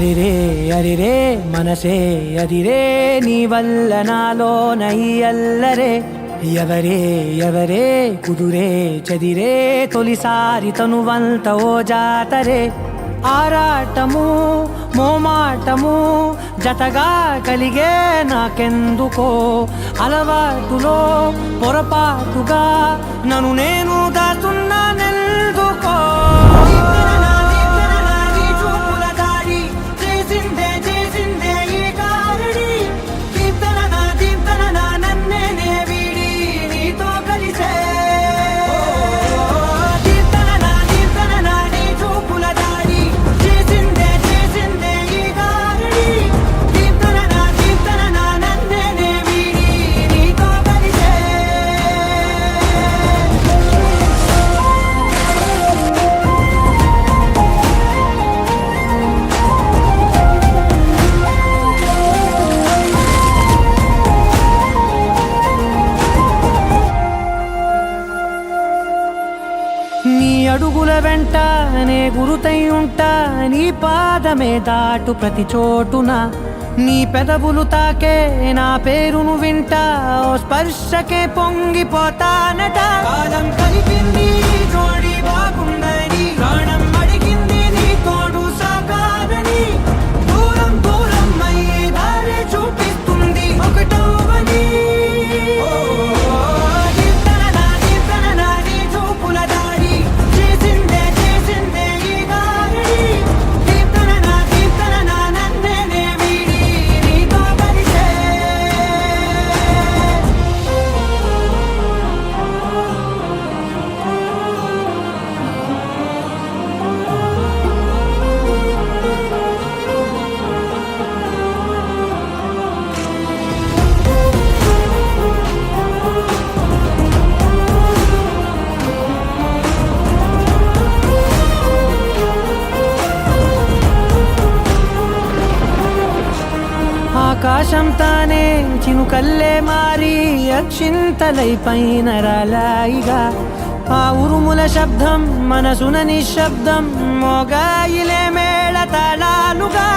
అరిరే అరిరే మనసే అదిరే నీ వల్ల నాలో నయ్యల్లరే ఎవరే ఎవరే కుదురే చదిరే తొలిసారి తనువంత ఓ జాతరే ఆరాటము మోమాటము జతగా కలిగే నాకెందుకో అలవాటులో పొరపాటుగా నన్ను నేను దాచున్నానెందుకో నీ అడుగుల వెంట నే గురుతై ఉంటా నీ పాదమే దాటు ప్రతి చోటున నీ పెదవులు తాకే నా పేరును వింటా ఓ స్పర్శకే పొంగిపోతానట కాలం కలిపింది జోడి బాగుందని ప్రాణం అడిగింది నీ తోడు సాగాలని దూరం దూరం అయ్యే దారి చూపిస్తుంది ఒకటవని ఆకాశం తానే చినుకల్లే మారి అక్షింతలై పైన రాలాయిగా ఆ ఉరుముల శబ్దం మనసున నిశ్శబ్దం మోగాయిలే మేళ తాళాలుగా